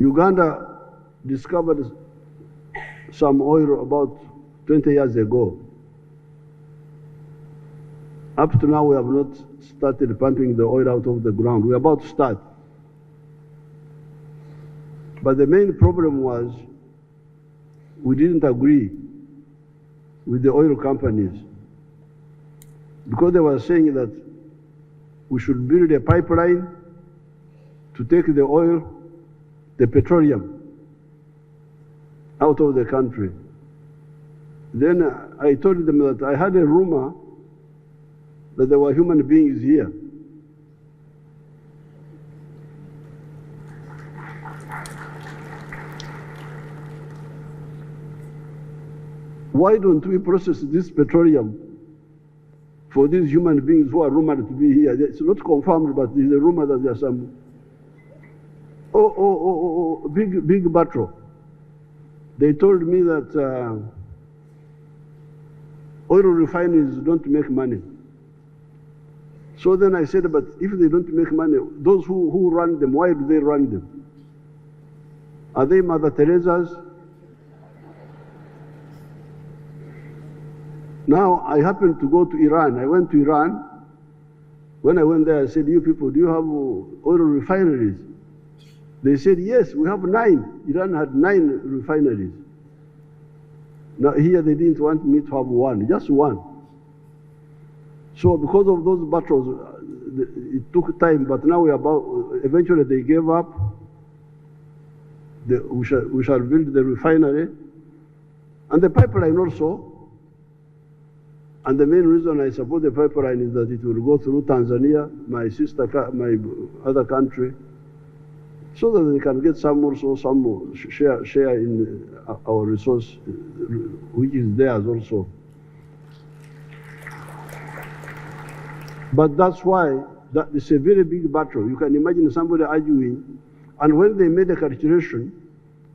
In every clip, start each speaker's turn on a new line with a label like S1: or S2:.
S1: Uganda discovered some oil about 20 years ago. Up to now, we have not started pumping the oil out of the ground. We're about to start. But the main problem was we didn't agree with the oil companies because they were saying that we should build a pipeline to take the oil, the petroleum, out of the country. Then I told them that I had a rumor that there were human beings here. Why don't we process this petroleum for these human beings who are rumored to be here? It's not confirmed, but there's a rumor that there are some big battle. They told me that oil refineries don't make money. So then I said, but if they don't make money, those who run them, why do they run them? Are they Mother Teresa's? Now, I happened to go to Iran. I went to Iran. When I went there, I said, you people, do you have oil refineries? They said, yes, we have 9. Iran had 9 refineries. Now, here they didn't want me to have 1, just 1. So because of those battles, it took time, but now eventually they gave up. We shall build the refinery and the pipeline also. And the main reason I support the pipeline is that it will go through Tanzania, my other country, so that they can get some share in our resource, which is theirs also. But that's why it's a very big battle. You can imagine somebody arguing, and when they made a calculation,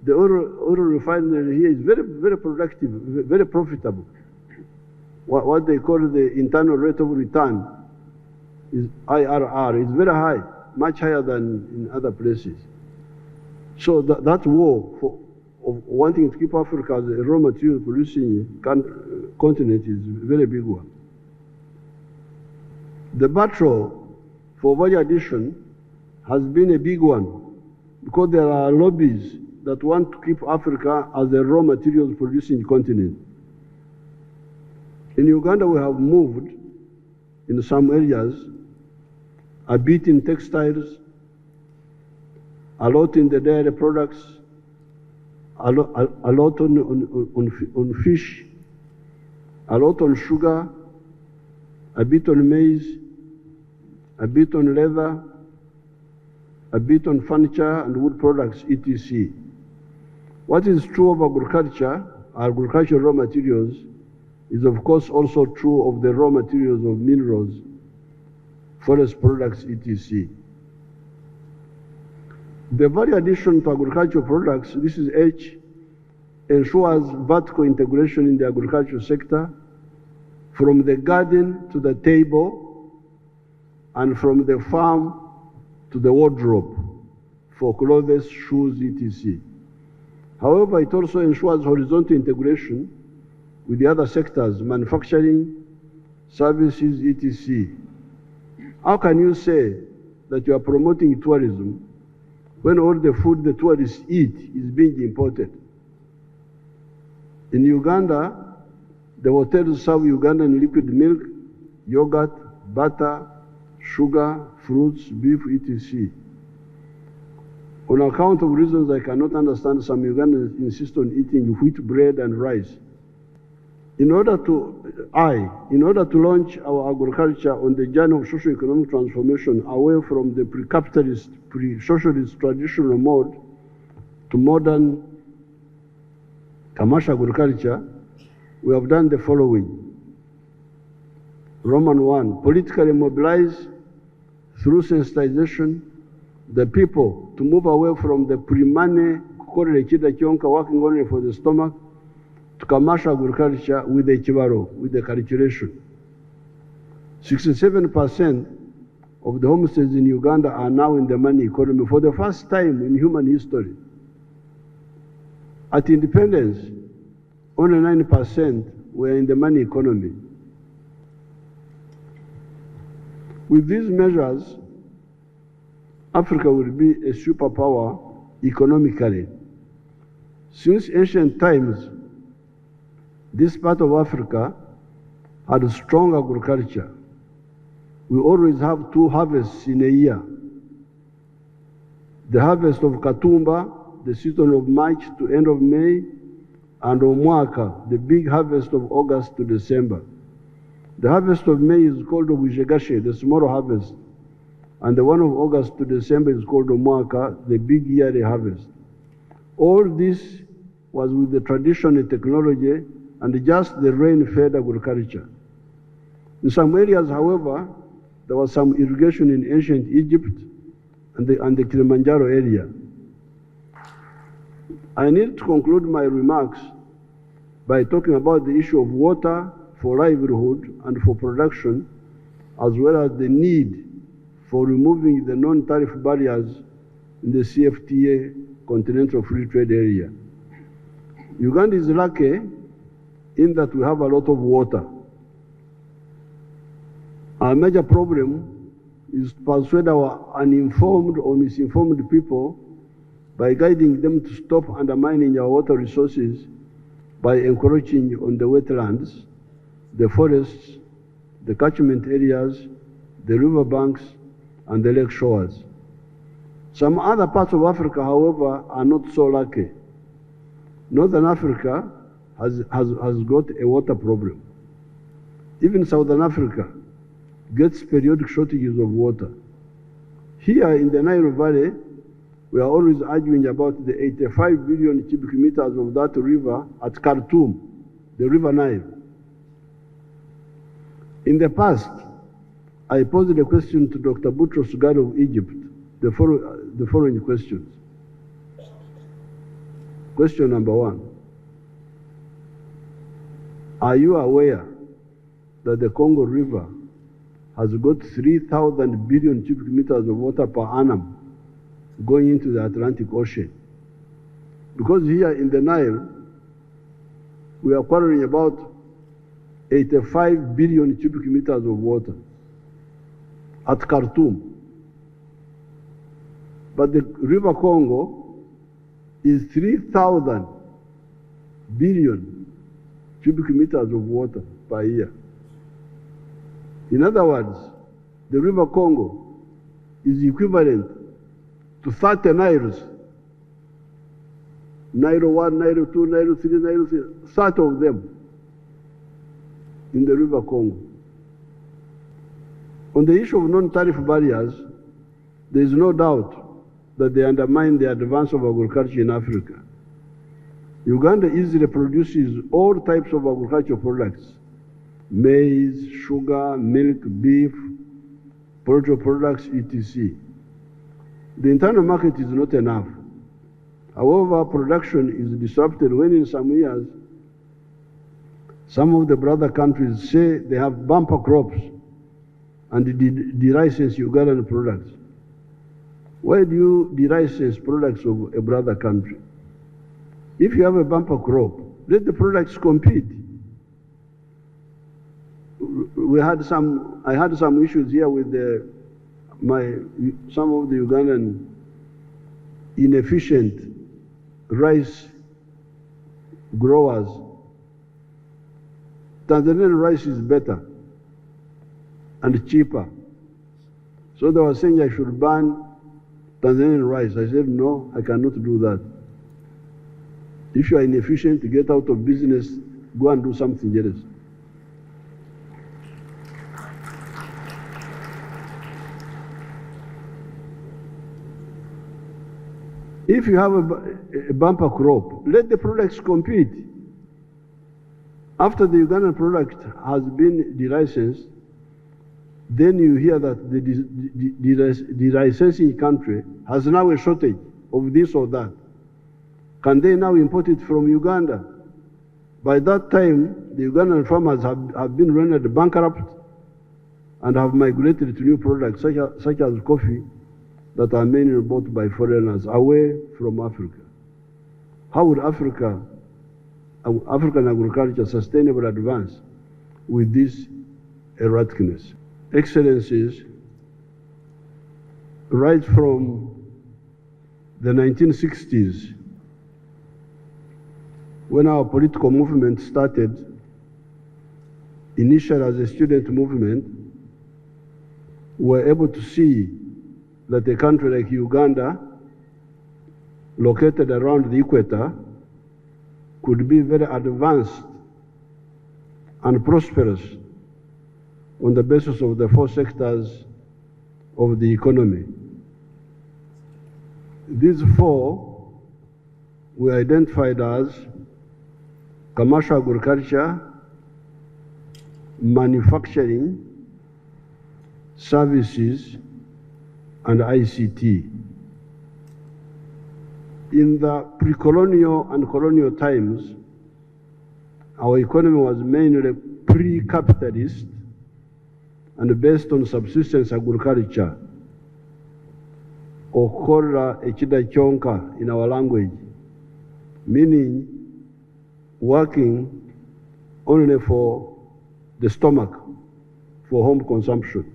S1: the oil refinery here is very, very productive, very profitable. What they call the internal rate of return is IRR. It's very high, much higher than in other places. So that war of wanting to keep Africa as a raw material producing continent is a very big one. The battle for value addition has been a big one because there are lobbies that want to keep Africa as a raw materials producing continent. In Uganda, we have moved in some areas, a bit in textiles, a lot in the dairy products, a lot on fish, a lot on sugar, a bit on maize, a bit on leather, a bit on furniture and wood products, etc. What is true of agricultural raw materials, is of course also true of the raw materials of minerals, forest products, etc. The value addition to agricultural products, this is H, ensures vertical integration in the agricultural sector, from the garden to the table, and from the farm to the wardrobe, for clothes, shoes, etc. However, it also ensures horizontal integration with the other sectors, manufacturing, services, etc. How can you say that you are promoting tourism when all the food the tourists eat is being imported? In Uganda, the hotels serve Ugandan liquid milk, yogurt, butter, sugar, fruits, beef, etc. On account of reasons I cannot understand, some Ugandans insist on eating wheat bread and rice. In order to launch our agriculture on the journey of socio-economic transformation away from the pre-capitalist, pre-socialist traditional mode to modern commercial agriculture, we have done the following. Roman 1, politically mobilize through sensitization the people to move away from the pre-money, working only for the stomach, to commercial agriculture with the chibaro, with the calculation. 67% of the homesteads in Uganda are now in the money economy for the first time in human history. At independence, only 9% were in the money economy. With these measures, Africa will be a superpower economically. Since ancient times, this part of Africa had strong agriculture. We always have 2 harvests in a year. The harvest of Katumba, the season of March to end of May, and Omwaka, the big harvest of August to December. The harvest of May is called Wijegashe, the small harvest, and the one of August to December is called Omwaka, the big yearly harvest. All this was with the traditional technology and just the rain-fed agriculture. In some areas, however, there was some irrigation in ancient Egypt and the Kilimanjaro area. I need to conclude my remarks by talking about the issue of water for livelihood and for production, as well as the need for removing the non-tariff barriers in the CFTA, Continental Free Trade Area. Uganda is lucky in that we have a lot of water. Our major problem is to persuade our uninformed or misinformed people by guiding them to stop undermining our water resources by encroaching on the wetlands, the forests, the catchment areas, the river banks, and the lake shores. Some other parts of Africa, however, are not so lucky. Northern Africa has got a water problem. Even Southern Africa gets periodic shortages of water. Here in the Nile Valley, we are always arguing about the 85 billion cubic meters of that river at Khartoum, the River Nile. In the past, I posed a question to Dr. Boutros Ghali of Egypt, the following questions. Question number 1. Are you aware that the Congo River has got 3,000 billion cubic meters of water per annum going into the Atlantic Ocean? Because here in the Nile, we are quarreling about 85 billion cubic meters of water at Khartoum. But the River Congo is 3,000 billion cubic meters of water per year. In other words, the River Congo is equivalent to 30 Niles. Nile 1, Nile 2, Nile 3, Nile 3, 30 of them in the River Congo. On the issue of non-tariff barriers, there is no doubt that they undermine the advance of agriculture in Africa. Uganda easily produces all types of agricultural products: maize, sugar, milk, beef, poultry products, etc. The internal market is not enough. However, production is disrupted when in some years, some of the brother countries say they have bumper crops and de-license Ugandan products. Why do you de-license products of a brother country? If you have a bumper crop, let the products compete. I had some issues here with some of the Ugandan inefficient rice growers. Tanzanian rice is better and cheaper. So they were saying I should ban Tanzanian rice. I said, no, I cannot do that. If you are inefficient, get out of business, go and do something else. If you have a bumper crop, let the products compete. After the Ugandan product has been de-licensed, then you hear that the de-licensing country has now a shortage of this or that. Can they now import it from Uganda? By that time, the Ugandan farmers have been rendered bankrupt and have migrated to new products such as coffee that are mainly bought by foreigners away from Africa. how would African agriculture sustainable advance with this erraticness? Excellencies, right from the 1960s, when our political movement started, initially as a student movement, we were able to see that a country like Uganda, located around the equator, could be very advanced and prosperous on the basis of the 4 sectors of the economy. These 4 were identified as commercial agriculture, manufacturing, services, and ICT. In the pre-colonial and colonial times, our economy was mainly pre-capitalist and based on subsistence agriculture, or korra ekida kyonka in our language, meaning working only for the stomach, for home consumption.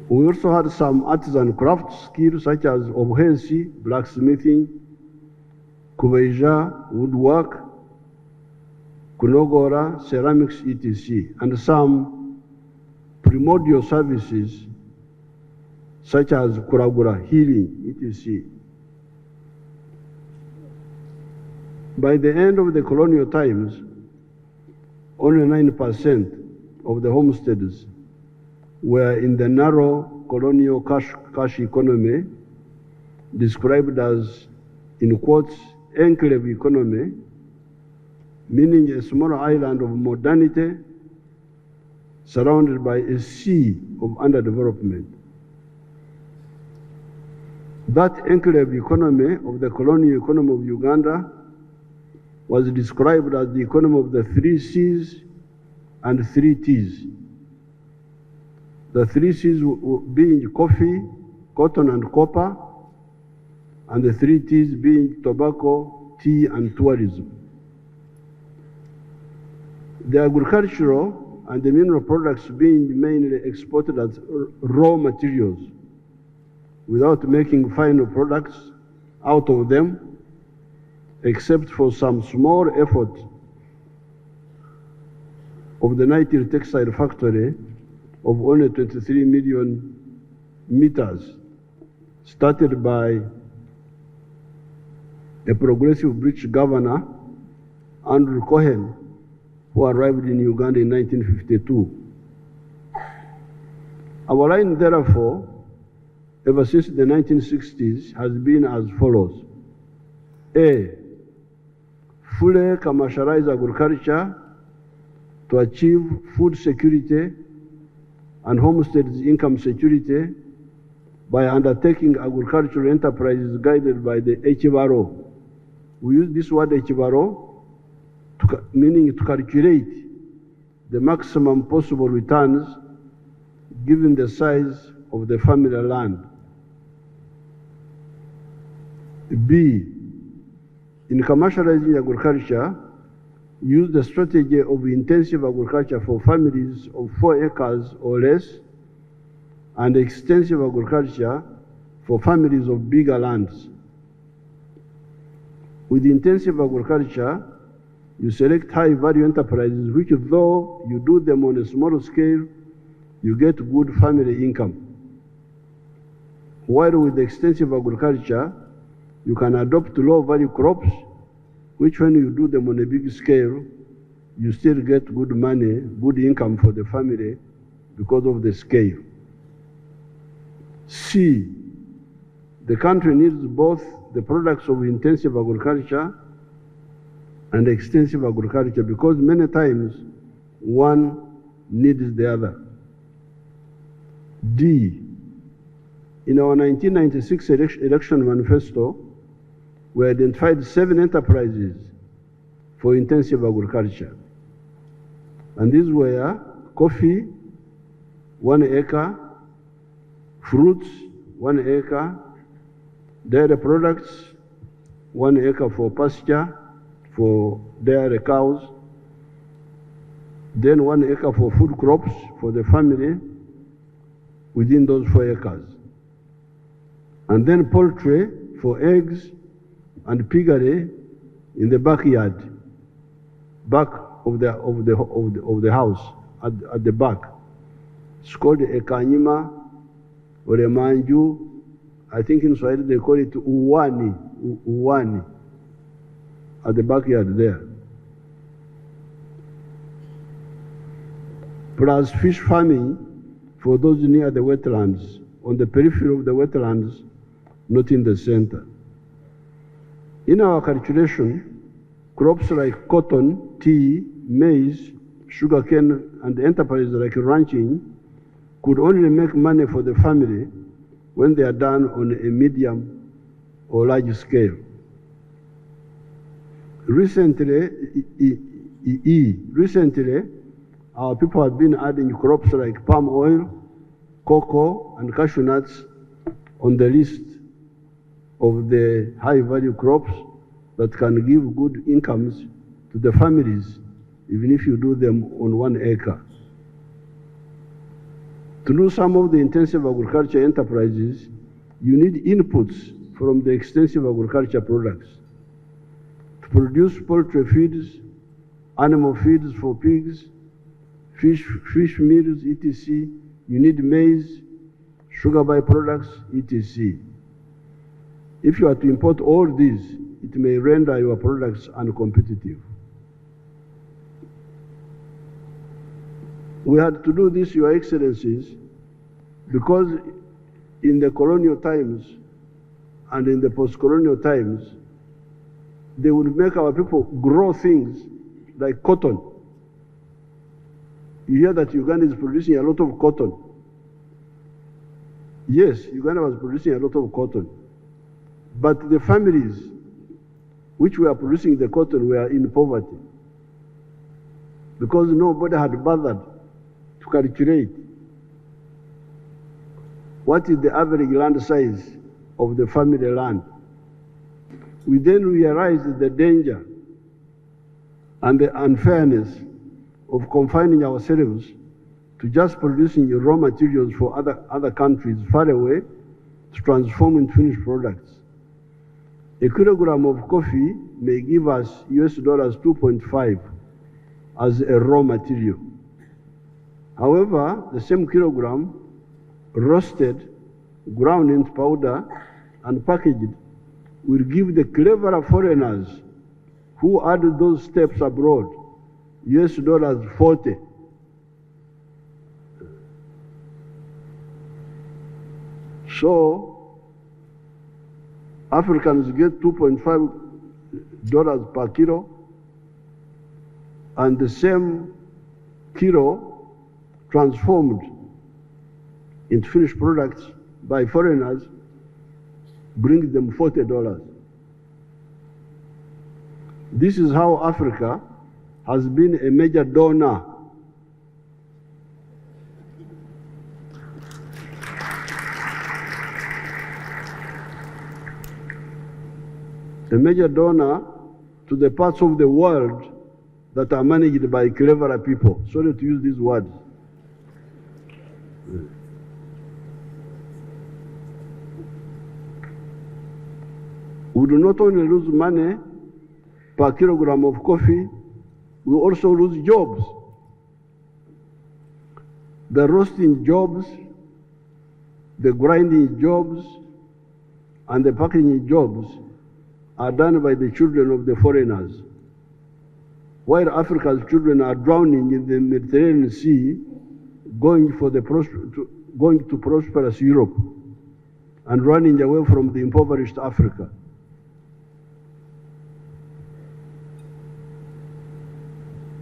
S1: We also had some artisan craft skills such as obuhensi, blacksmithing, kubeja, woodwork, kunogora, ceramics, etc., and some primordial services such as kuragura, healing, etc. By the end of the colonial times, only 9% of the homesteads were in the narrow colonial cash economy, described as, in quotes, enclave economy, meaning a small island of modernity surrounded by a sea of underdevelopment. That enclave economy of the colonial economy of Uganda was described as the economy of the 3 C's and 3 T's. The 3 C's being coffee, cotton, and copper, and the 3 T's being tobacco, tea, and tourism. The agricultural and the mineral products being mainly exported as raw materials without making final products out of them, except for some small effort of the Native Textile Factory of only 23 million meters, started by a progressive British governor, Andrew Cohen, who arrived in Uganda in 1952. Our line, therefore, ever since the 1960s, has been as follows. A, fully commercialize agriculture to achieve food security and homesteads income security by undertaking agricultural enterprises guided by the HVRO. We use this word HVRO, meaning to calculate the maximum possible returns given the size of the family land. B, in commercializing agriculture, use the strategy of intensive agriculture for families of 4 acres or less, and extensive agriculture for families of bigger lands. With intensive agriculture, you select high-value enterprises which, though you do them on a small scale, you get good family income. While with extensive agriculture, you can adopt low-value crops, which when you do them on a big scale, you still get good money, good income for the family because of the scale. C, the country needs both the products of intensive agriculture and extensive agriculture because many times one needs the other. D, in our 1996 election manifesto, we identified 7 enterprises for intensive agriculture. And these were coffee, 1 acre, fruits, 1 acre, dairy products, 1 acre for pasture, for dairy cows, then 1 acre for food crops for the family within those 4 acres. And then poultry for eggs and piggery in the backyard, back of the house, at the back. It's called a kanyima or a manju. I think in Swahili they call it uwani, at the backyard there. Plus fish farming for those near the wetlands, on the periphery of the wetlands, not in the center. In our calculation, crops like cotton, tea, maize, sugarcane, and enterprises like ranching could only make money for the family when they are done on a medium or large scale. Recently, our people have been adding crops like palm oil, cocoa, and cashew nuts on the list of the high-value crops that can give good incomes to the families, even if you do them on 1 acre. To do some of the intensive agriculture enterprises, you need inputs from the extensive agriculture products. To produce poultry feeds, animal feeds for pigs, fish meals, etc., you need maize, sugar byproducts, etc. If you are to import all these, it may render your products uncompetitive. We had to do this, Your Excellencies, because in the colonial times and in the post-colonial times, they would make our people grow things like cotton. You hear that Uganda is producing a lot of cotton. Yes, Uganda was producing a lot of cotton. But the families which were producing the cotton were in poverty, because nobody had bothered to calculate what is the average land size of the family land. We then realized the danger and the unfairness of confining ourselves to just producing raw materials for other countries far away to transform into finished products. A kilogram of coffee may give us US dollars 2.5 as a raw material. However, the same kilogram roasted, ground into powder, and packaged will give the cleverer foreigners who added those steps abroad US dollars 40. So Africans get $2.5 per kilo, and the same kilo transformed into finished products by foreigners brings them $40. This is how Africa has been a major donor to the parts of the world that are managed by cleverer people. Sorry to use these words. We do not only lose money per kilogram of coffee, we also lose jobs. The roasting jobs, the grinding jobs, and the packaging jobs are done by the children of the foreigners, while Africa's children are drowning in the Mediterranean Sea, going to prosperous Europe and running away from the impoverished Africa.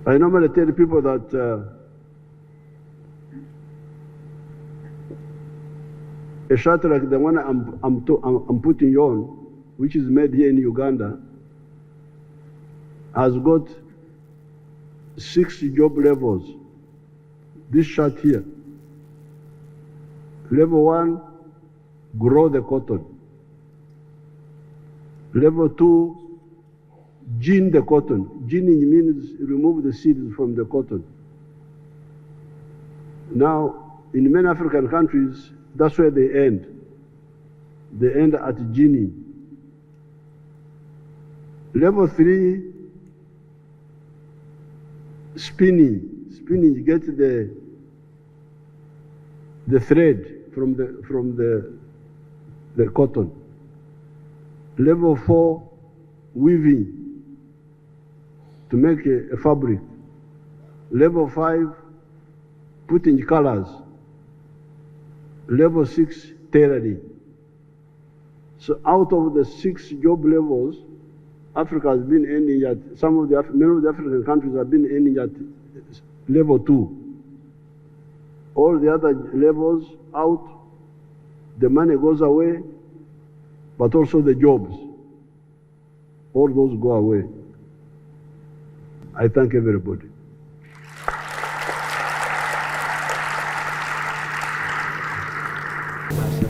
S1: I normally tell people that a shirt like the one I'm putting on, which is made here in Uganda, has got 6 job levels. This shirt here. Level 1, grow the cotton. Level 2, gin the cotton. Ginning means remove the seeds from the cotton. Now, in many African countries, that's where they end. They end at ginning. Level 3, spinning. Spinning, you get the thread from the cotton. Level 4, weaving to make a fabric. Level 5, putting colors. Level 6, tailoring. So out of the 6 job levels, Africa has been ending at, many of the African countries have been ending at level 2. All the other levels out, the money goes away, but also the jobs. All those go away. I thank everybody.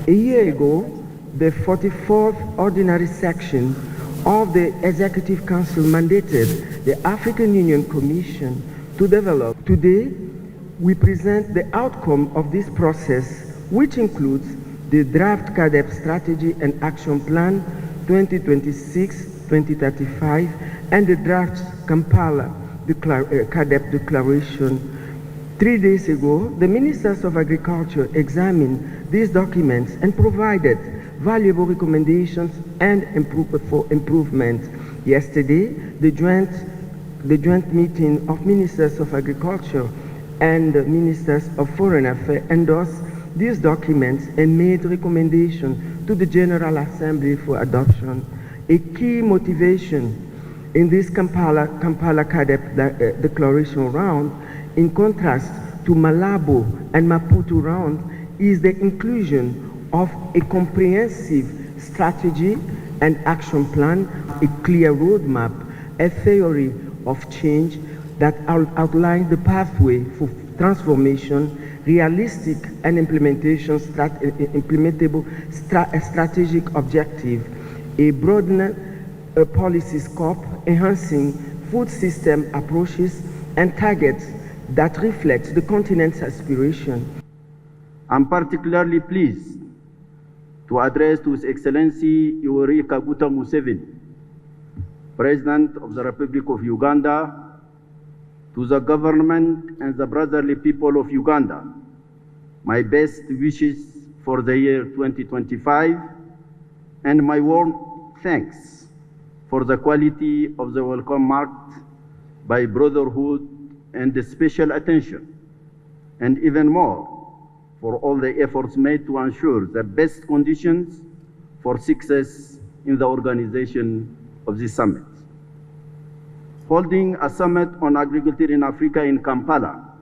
S2: A year ago, the 44th Ordinary Section of the Executive Council mandated the African Union Commission to develop. Today, we present the outcome of this process, which includes the draft CAADP Strategy and Action Plan 2026-2035 and the draft Kampala CAADP Declaration. 3 days ago, the Ministers of Agriculture examined these documents and provided valuable recommendations and for improvement. Yesterday, the joint meeting of Ministers of Agriculture and Ministers of Foreign Affairs endorsed these documents and made recommendations to the General Assembly for adoption. A key motivation in this Kampala CAADP Declaration round, in contrast to Malabo and Maputo round, is the inclusion of a comprehensive strategy and action plan, a clear roadmap, a theory of change that outlines the pathway for transformation, realistic and implementable strategic objective, a broadened policy scope, enhancing food system approaches and targets that reflect the continent's aspiration.
S3: I'm particularly pleased to address to His Excellency Yoweri Kaguta Museveni, President of the Republic of Uganda, to the government and the brotherly people of Uganda, my best wishes for the year 2025 and my warm thanks for the quality of the welcome marked by brotherhood and the special attention, and even more for all the efforts made to ensure the best conditions for success in the organization of this summit. Holding a summit on agriculture in Africa in Kampala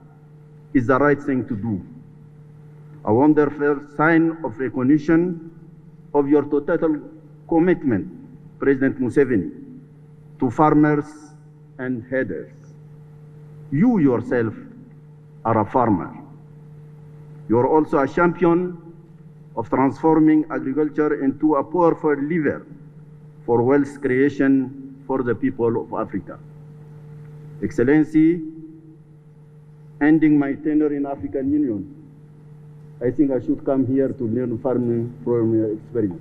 S3: is the right thing to do. A wonderful sign of recognition of your total commitment, President Museveni, to farmers and headers. You yourself are a farmer. You're also a champion of transforming agriculture into a powerful lever for wealth creation for the people of Africa. Excellency, ending my tenure in African Union, I think I should come here to learn farming from your experience.